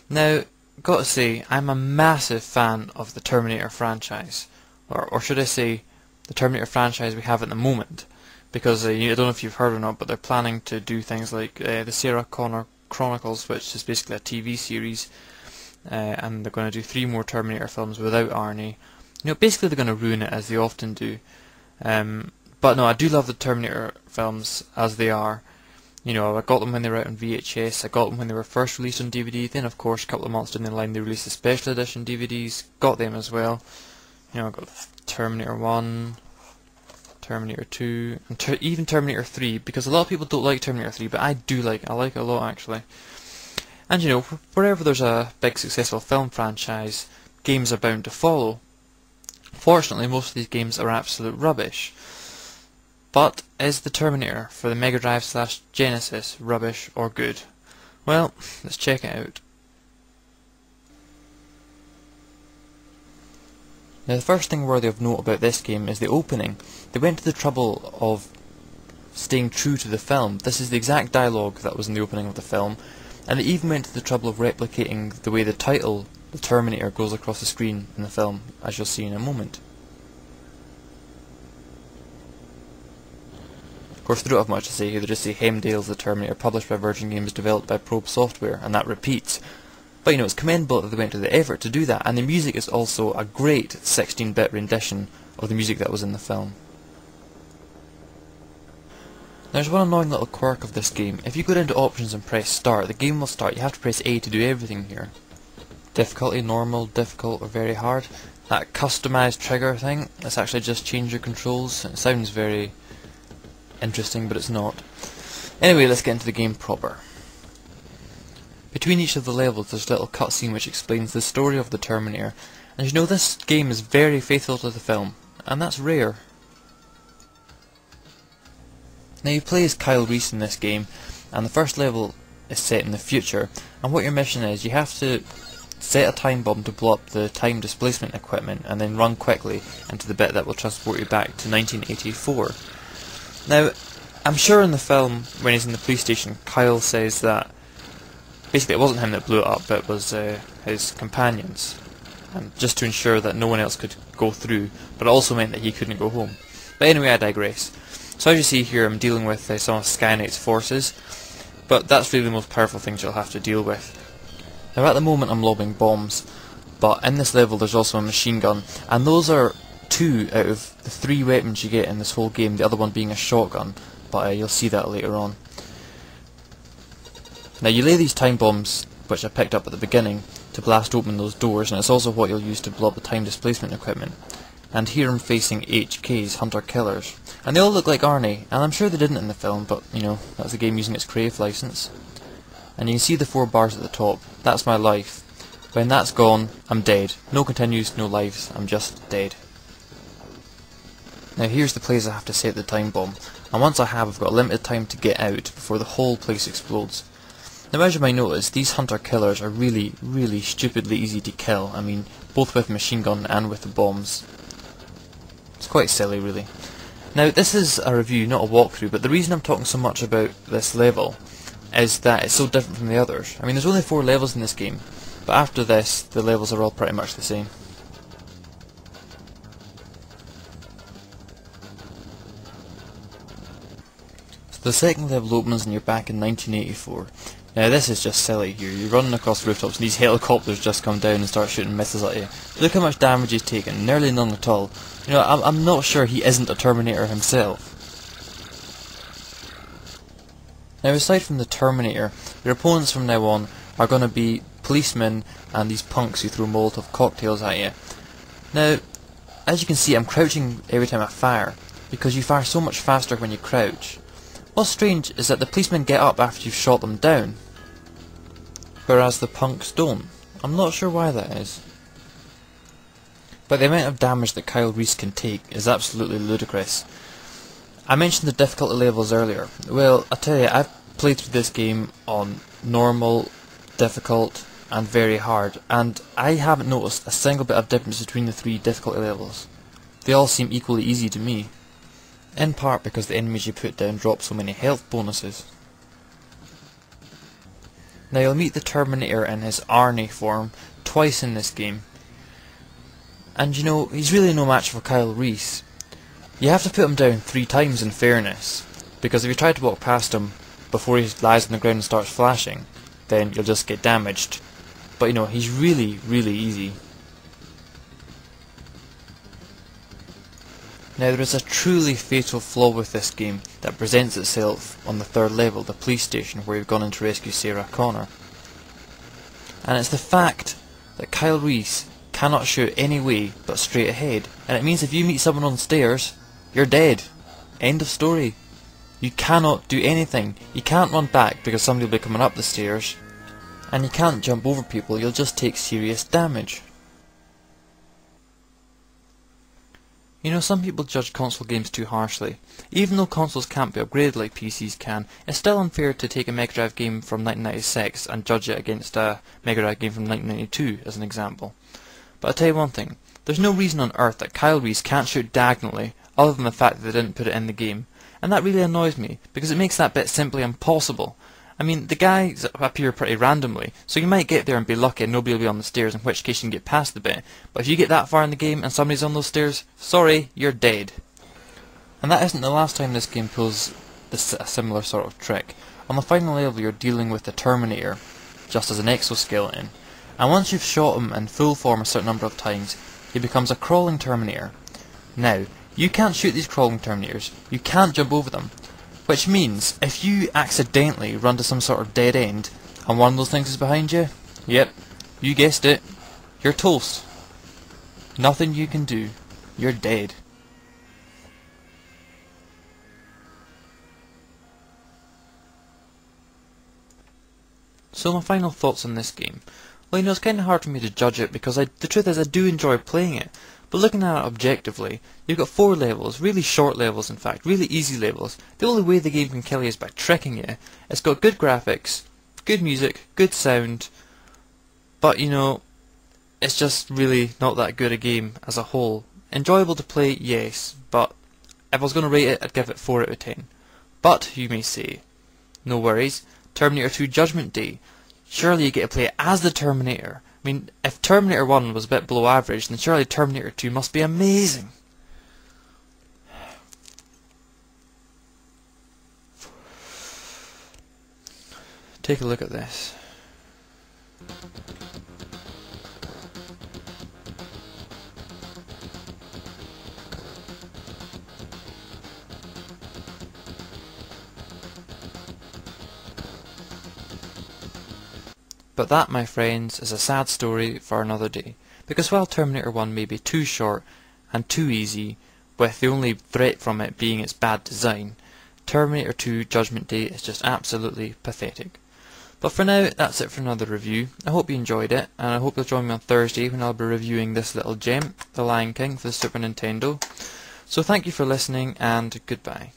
Now, got to say, I'm a massive fan of the Terminator franchise, or should I say, the Terminator franchise we have at the moment, because I don't know if you've heard or not, but they're planning to do things like the Sarah Connor Chronicles, which is basically a TV series, and they're going to do 3 more Terminator films without Arnie. Basically they're going to ruin it, as they often do. But no, I do love the Terminator films as they are. I got them when they were out on VHS, I got them when they were first released on DVD, then of course a couple of months down the line they released the special edition DVDs, got them as well. I got Terminator 1, Terminator 2, and even Terminator 3, because a lot of people don't like Terminator 3, but I do like it. I like it a lot actually. And wherever there's a big successful film franchise, games are bound to follow. Fortunately, most of these games are absolute rubbish. But is the Terminator for the Mega Drive / Genesis rubbish or good? Well, let's check it out. Now the first thing worthy of note about this game is the opening. They went to the trouble of staying true to the film. This is the exact dialogue that was in the opening of the film, and they even went to the trouble of replicating the way the title, the Terminator, goes across the screen in the film, as you'll see in a moment. Of course they don't have much to say here, they just say Hemdale's The Terminator, published by Virgin Games, developed by Probe Software, and that repeats. But it's commendable that they went to the effort to do that, and the music is also a great 16-bit rendition of the music that was in the film. There's one annoying little quirk of this game. If you go into options and press start, the game will start. You have to press A to do everything here. Difficulty, normal, difficult, or very hard. That customized trigger thing, that's actually just change your controls. It sounds very interesting, but it's not. Anyway, let's get into the game proper. Between each of the levels there's a little cutscene which explains the story of the Terminator, and this game is very faithful to the film, and that's rare. Now you play as Kyle Reese in this game, and the first level is set in the future, and what your mission is, you have to set a time bomb to blow up the time displacement equipment and then run quickly into the bit that will transport you back to 1984. Now, I'm sure in the film, when he's in the police station, Kyle says that basically it wasn't him that blew it up, but it was his companions, and just to ensure that no one else could go through, but it also meant that he couldn't go home. But anyway, I digress. So as you see here, I'm dealing with some of Skynight's forces, but that's really the most powerful things you'll have to deal with. Now at the moment I'm lobbing bombs, but in this level there's also a machine gun, and those are 2 out of the 3 weapons you get in this whole game, the other one being a shotgun, but you'll see that later on. Now you lay these time bombs, which I picked up at the beginning, to blast open those doors, and it's also what you'll use to blow up the time displacement equipment. And here I'm facing HKs, Hunter Killers, and they all look like Arnie, and I'm sure they didn't in the film, but that's the game using its creative license. And you can see the 4 bars at the top. That's my life. When that's gone, I'm dead. No continues, no lives, I'm just dead. Now here's the place I have to set the time bomb, and once I have, I've got a limited time to get out before the whole place explodes. Now as you might notice, these Hunter Killers are really, really stupidly easy to kill. I mean, both with machine gun and with the bombs. It's quite silly really. Now this is a review, not a walkthrough, but the reason I'm talking so much about this level is that it's so different from the others. I mean, there's only 4 levels in this game, but after this, the levels are all pretty much the same. So the second level opens and you're back in 1984. Now this is just silly here. You're running across rooftops and these helicopters just come down and start shooting missiles at you. Look how much damage he's taken, nearly none at all. I'm not sure he isn't a Terminator himself. Now aside from the Terminator, your opponents from now on are going to be policemen and these punks who throw Molotov cocktails at you. Now, as you can see, I'm crouching every time I fire, because you fire so much faster when you crouch. What's strange is that the policemen get up after you've shot them down, whereas the punks don't. I'm not sure why that is. But the amount of damage that Kyle Reese can take is absolutely ludicrous. I mentioned the difficulty levels earlier. Well, I tell you, I've played through this game on normal, difficult, and very hard, and I haven't noticed a single bit of difference between the 3 difficulty levels. They all seem equally easy to me. In part because the enemies you put down drop so many health bonuses. Now you'll meet the Terminator in his Arnie form twice in this game. And you know, he's really no match for Kyle Reese. You have to put him down 3 times in fairness, because if you try to walk past him before he lies on the ground and starts flashing, then you'll just get damaged. But you know, he's really, really easy. Now there is a truly fatal flaw with this game that presents itself on the 3rd level, the police station, where you've gone in to rescue Sarah Connor. And it's the fact that Kyle Reese cannot shoot any way but straight ahead, and it means if you meet someone on the stairs, you're dead. End of story. You cannot do anything. You can't run back because somebody will be coming up the stairs, and you can't jump over people, you'll just take serious damage. You know, some people judge console games too harshly. Even though consoles can't be upgraded like PCs can, it's still unfair to take a Mega Drive game from 1996 and judge it against a Mega Drive game from 1992 as an example. But I'll tell you one thing, there's no reason on earth that Kyle Reese can't shoot diagonally other than the fact that they didn't put it in the game. And that really annoys me, because it makes that bit simply impossible. I mean, the guys appear pretty randomly, so you might get there and be lucky and nobody will be on the stairs, in which case you can get past the bit. But if you get that far in the game and somebody's on those stairs, sorry, you're dead. And that isn't the last time this game pulls a similar sort of trick. On the final level you're dealing with the Terminator, just as an exoskeleton. And once you've shot him in full form a certain number of times, he becomes a crawling Terminator. Now, you can't shoot these crawling Terminators, you can't jump over them. Which means, if you accidentally run to some sort of dead end, and one of those things is behind you, yep, you guessed it, you're toast. Nothing you can do, you're dead. So my final thoughts on this game. Well, you know, it's kind of hard for me to judge it because the truth is I do enjoy playing it. But looking at it objectively, you've got 4 levels, really short levels in fact, really easy levels. The only way the game can kill you is by tricking you. It's got good graphics, good music, good sound, but you know, it's just really not that good a game as a whole. Enjoyable to play, yes, but if I was going to rate it, I'd give it 4 out of 10. But, you may say, no worries, Terminator 2 Judgment Day. Surely you get to play it as the Terminator. I mean, if Terminator 1 was a bit below average, then surely Terminator 2 must be amazing. Take a look at this. But that, my friends, is a sad story for another day, because while Terminator 1 may be too short and too easy, with the only threat from it being its bad design, Terminator 2 Judgment Day is just absolutely pathetic. But for now, that's it for another review. I hope you enjoyed it, and I hope you'll join me on Thursday when I'll be reviewing this little gem, The Lion King, for the Super Nintendo. So thank you for listening, and goodbye.